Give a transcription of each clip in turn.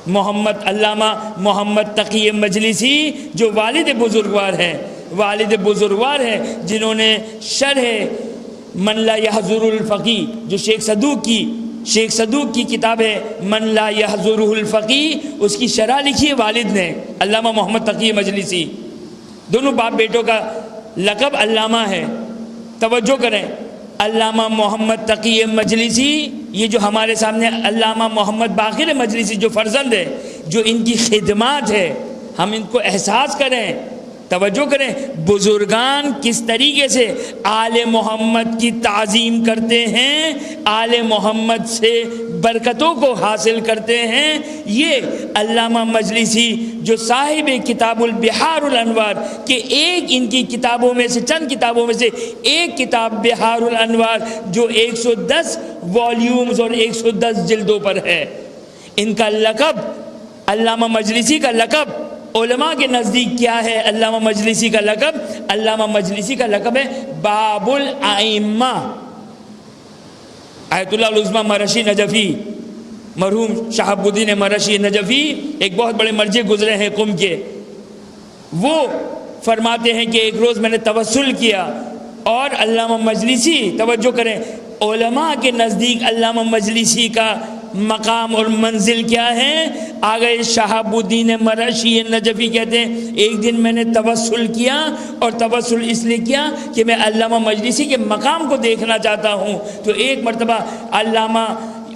محمد علامہ محمد تقی مجلسی جو والد بزرگوار ہیں جنہوں نے شرح من لا یحضر الفقی جو شیخ صدوق کی کتاب ہے من لا یحضر الفقی، اس کی شرح لکھی ہے والد نے علامہ محمد تقی مجلسی۔ دونوں باپ بیٹوں کا لقب علامہ ہے۔ توجہ کریں، علامہ محمد تقی مجلسی، یہ جو ہمارے سامنے علامہ محمد باقر مجلسی جو فرزند ہے، جو ان کی خدمات ہے، ہم ان کو احساس کریں۔ توجہ کریں، بزرگان کس طریقے سے آل محمد کی تعظیم کرتے ہیں، آل محمد سے برکتوں کو حاصل کرتے ہیں۔ یہ علامہ مجلسی جو صاحب کتاب البحار الانوار کہ ایک ان کی کتابوں میں سے چند کتابوں میں سے ایک کتاب بحار الانوار جو 110 والیومز اور 110 جلدوں پر ہے، ان کا لقب علامہ مجلسی کا لقب علماء کے نزدیک کیا ہے؟ علامہ مجلسی کا لقب ہے باب الائمہ۔ آیت اللہ العظمی مرشی نجفی، مرحوم شہاب الدین مرشی نجفی ایک بہت بڑے مرجع گزرے ہیں قم کے، وہ فرماتے ہیں کہ ایک روز میں نے توسل کیا اور علامہ مجلسی، توجہ کریں، علماء کے نزدیک علامہ مجلسی کا مقام اور منزل کیا ہے؟ آگے شہاب الدین مرشی نجفی کہتے ہیں ایک دن میں نے توسل کیا، اور توسل اس لیے کیا کہ میں علامہ مجلسی کے مقام کو دیکھنا چاہتا ہوں۔ تو ایک مرتبہ علامہ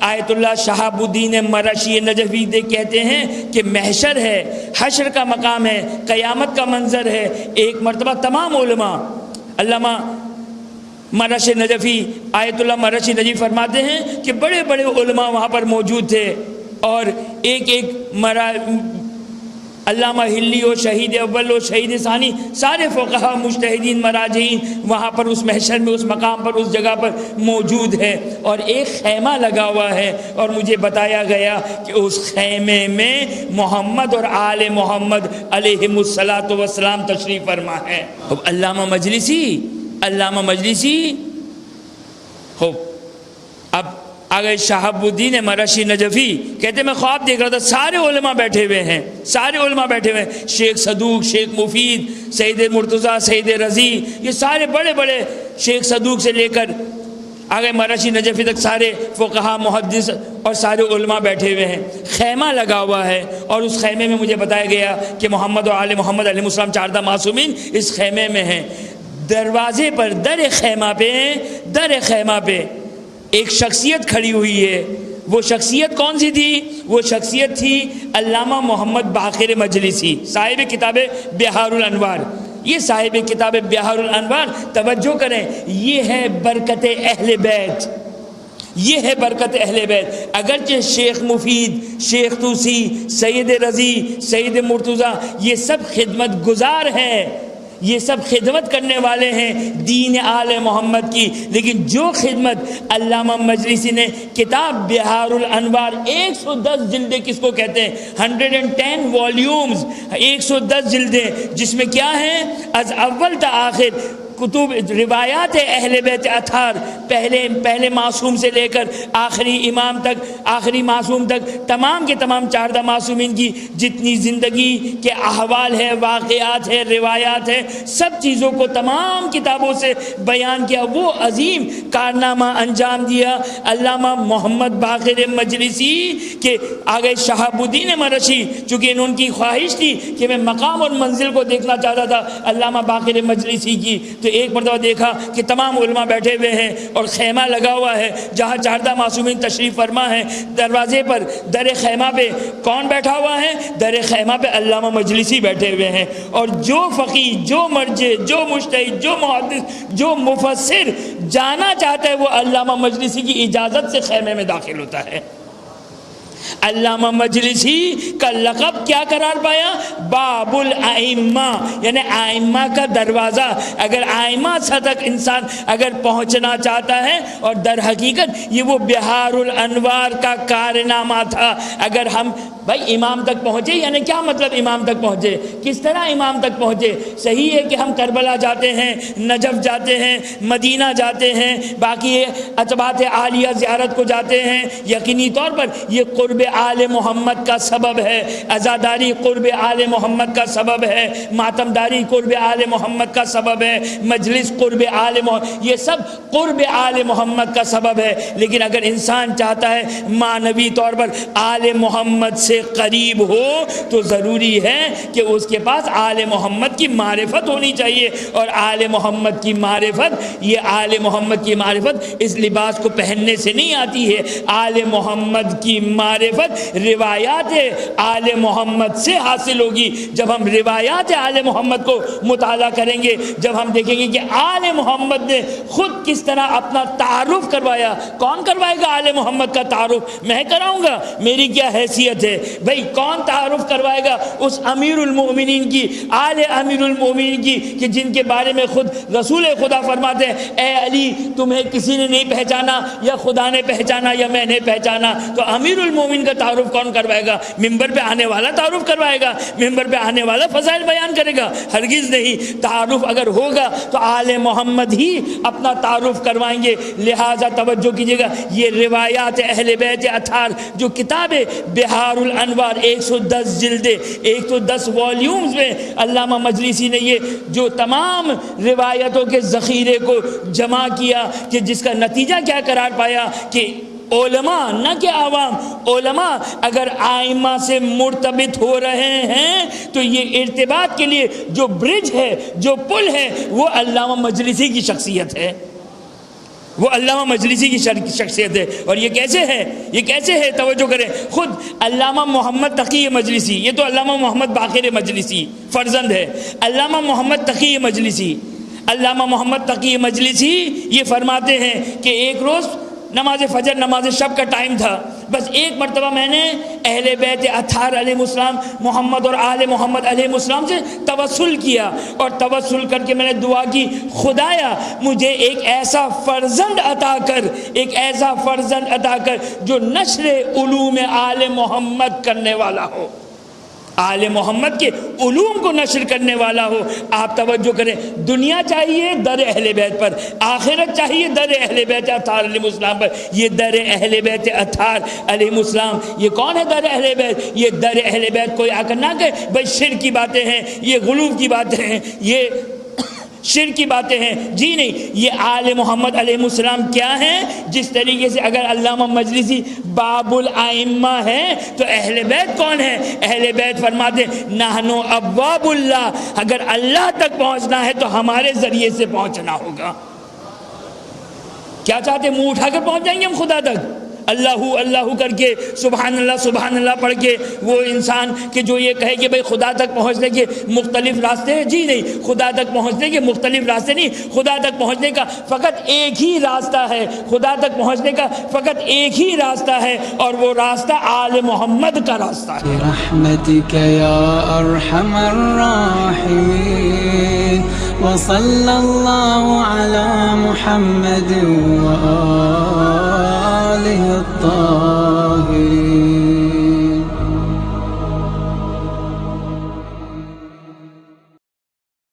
آیت اللہ شہاب الدین مرشی نجفی کہتے ہیں کہ محشر ہے، حشر کا مقام ہے، قیامت کا منظر ہے۔ ایک مرتبہ تمام علماء، علامہ مرشی نجفی آیت اللہ مرشی نجفی فرماتے ہیں کہ بڑے بڑے علماء وہاں پر موجود تھے، اور ایک علامہ ہلی و شہید اول و شہید ثانی، سارے فقہا مجتہدین مراجعین وہاں پر اس محشر میں، اس مقام پر، اس جگہ پر موجود ہے، اور ایک خیمہ لگا ہوا ہے، اور مجھے بتایا گیا کہ اس خیمے میں محمد اور آل محمد علیہم الصلاۃ والسلام تشریف فرما ہے۔ اب علامہ مجلسی ہو، اب آگے شہاب الدین مرشی نجفی کہتے ہیں میں خواب دیکھ رہا تھا، سارے علماء بیٹھے ہوئے ہیں، شیخ صدوق، شیخ مفید، سید مرتضیٰ، سید رضی، یہ سارے بڑے بڑے، شیخ صدوق سے لے کر آگے مرشی نجفی تک سارے فقہا محدث اور سارے علماء بیٹھے ہوئے ہیں، خیمہ لگا ہوا ہے، اور اس خیمے میں مجھے بتایا گیا کہ محمد اور آل محمد علیہ السلام 14 معصومین اس خیمے میں ہیں۔ دروازے پر در خیمہ پہ ایک شخصیت کھڑی ہوئی ہے۔ وہ شخصیت کون سی تھی؟ وہ شخصیت تھی علامہ محمد باقر مجلسی، صاحب کتاب بحار الانوار۔ یہ صاحب کتاب بحار الانوار، توجہ کریں، یہ ہے برکت اہل بیت، یہ ہے برکت اہل بیت۔ اگرچہ شیخ مفید، شیخ توسی، سید رضی، سید مرتضیٰ یہ سب خدمت گزار ہیں، یہ سب خدمت کرنے والے ہیں دین آل محمد کی، لیکن جو خدمت علامہ مجلسی نے کتاب بحار الانوار 110 جلدیں کس کو کہتے ہیں؟ 110 والیومز، 110 جلدیں، جس میں کیا ہے؟ از اول تا آخر کتب روایات اہل بیت اطہار، پہلے معصوم سے لے کر آخری امام تک، آخری معصوم تک، تمام کے تمام 14 معصومین کی جتنی زندگی کے احوال ہے، واقعات ہے، روایات ہے، سب چیزوں کو تمام کتابوں سے بیان کیا۔ وہ عظیم کارنامہ انجام دیا علامہ محمد باقر مجلسی کے آگے شہاب الدین مرشی، چونکہ ان کی خواہش تھی کہ میں مقام اور منزل کو دیکھنا چاہتا تھا علامہ باقر مجلسی کی، تو ایک مرتبہ دیکھا کہ تمام علماء بیٹھے ہوئے ہیں اور خیمہ لگا ہوا ہے جہاں 14 معصومین تشریف فرما ہیں۔ دروازے پر در خیمہ پہ کون بیٹھا ہوا ہے؟ در خیمہ پہ علامہ مجلسی بیٹھے ہوئے ہیں، اور جو فقیہ، جو مرجع، جو مجتہد، جو محدث، جو مفسر جانا چاہتا ہے وہ علامہ مجلسی کی اجازت سے خیمے میں داخل ہوتا ہے۔ علامہ مجلسی کا لقب کیا قرار پایا؟ باب الائمہ، یعنی آئمہ کا دروازہ۔ اگر آئمہ تک انسان اگر پہنچنا چاہتا ہے، اور در حقیقت یہ وہ بحار الانوار کا کارنامہ تھا۔ اگر ہم بھائی امام تک پہنچے، یعنی کیا مطلب امام تک پہنچے؟ کس طرح امام تک پہنچے؟ صحیح ہے کہ ہم کربلا جاتے ہیں، نجف جاتے ہیں، مدینہ جاتے ہیں، باقی اتباعت عالیہ زیارت کو جاتے ہیں، یقینی طور پر یہ قرب آل محمد کا سبب ہے، عزاداری قرب آل محمد کا سبب ہے، ماتمداری قرب آل محمد کا سبب ہے، مجلس قرب آل محمد، یہ سب قرب آل محمد کا سبب ہے۔ لیکن اگر انسان چاہتا ہے معنوی طور پر آل محمد سے قریب ہو تو ضروری ہے کہ اس کے پاس آل محمد کی معرفت ہونی چاہیے، اور آل محمد کی معرفت، یہ آل محمد کی معرفت اس لباس کو پہننے سے نہیں آتی ہے، آل محمد کی معرفت روایات آل محمد سے حاصل ہوگی۔ جب ہم روایات آل محمد کو مطالعہ کریں گے، جب ہم دیکھیں گے کہ آل محمد نے خود کس طرح اپنا تعارف کروایا۔ کون کروائے گا آل محمد کا تعارف؟ میں کراؤں گا؟ میری کیا حیثیت ہے بھائی؟ کون تعارف کروائے گا اس امیر المومنین کی، آل امیر المومنین کی، کہ جن کے بارے میں خود رسول خدا فرماتے ہیں اے علی تمہیں کسی نے نہیں پہچانا، یا خدا نے پہچانا یا میں نے پہچانا۔ تو امیر المومنین کا تعارف کون کروائے گا؟ ممبر پہ آنے والا تعارف کروائے گا؟ ممبر پہ آنے والا فضائل بیان کرے گا؟ ہرگز نہیں۔ تعارف اگر ہوگا تو آل محمد ہی اپنا تعارف کروائیں گے۔ لہٰذا توجہ کیجیے گا، یہ روایات اہل بیت اطہار جو کتاب بہار الانوار 110 جلدیں 110 والیومز میں علامہ مجلسی نے یہ جو تمام روایتوں کے ذخیرے کو جمع کیا، کہ جس کا نتیجہ کیا قرار پایا کہ علماء نہ کہ عوام، علماء اگر آئمہ سے مرتبط ہو رہے ہیں تو یہ ارتباط کے لیے جو برج ہے، جو پل ہے، وہ علامہ مجلسی کی شخصیت ہے، وہ علامہ مجلسی کی شخصیت ہے۔ اور یہ کیسے ہے؟ یہ کیسے ہے؟ توجہ کریں، خود علامہ محمد تقی مجلسی، یہ تو علامہ محمد باقر مجلسی فرزند ہے، علامہ محمد تقی مجلسی، علامہ محمد تقی مجلسی یہ فرماتے ہیں کہ ایک روز نماز فجر، نماز شب کا ٹائم تھا، بس ایک مرتبہ میں نے اہل بیت اطہار علیہ السلام، محمد اور آل محمد علیہ السلام سے توسل کیا، اور توسل کر کے میں نے دعا کی، خدایا مجھے ایک ایسا فرزند عطا کر، ایک ایسا فرزند عطا کر جو نشر علوم آل محمد کرنے والا ہو، آل محمد کے علوم کو نشر کرنے والا ہو۔ آپ توجہ کریں، دنیا چاہیے در اہل بیت پر، آخرت چاہیے در اہل بیت اطہار علیہ السلام پر۔ یہ در اہل بیت اطہار علیہ السلام، یہ کون ہے در اہل بیت؟ یہ در اہل بیت کوئی آ کر نہ کہ بھائی شرک کی باتیں ہیں، یہ غلو کی باتیں ہیں، یہ شرک کی باتیں ہیں، جی نہیں، یہ آل محمد علیہ السلام کیا ہیں؟ جس طریقے سے اگر علامہ مجلسی باب الائمہ ہے تو اہل بیت کون ہے؟ اہل بیت فرماتے ہیں نحنو ابواب اللہ، اگر اللہ تک پہنچنا ہے تو ہمارے ذریعے سے پہنچنا ہوگا۔ کیا چاہتے؟ منہ اٹھا کر پہنچ جائیں گے ہم خدا تک؟ اللہ اللہ کر کے، سبحان اللہ پڑھ کے وہ انسان کہ جو یہ کہے کہ بھئی خدا تک پہنچنے کے مختلف راستے ہیں، جی نہیں، خدا تک پہنچنے کے مختلف راستے نہیں، خدا تک پہنچنے کا فقط ایک ہی راستہ ہے، خدا تک پہنچنے کا فقط ایک ہی راستہ ہے، اور وہ راستہ آل محمد کا راستہ ہے۔ برحمتک یا ارحم الراحمین، وصلی اللہ علی محمد وآلہ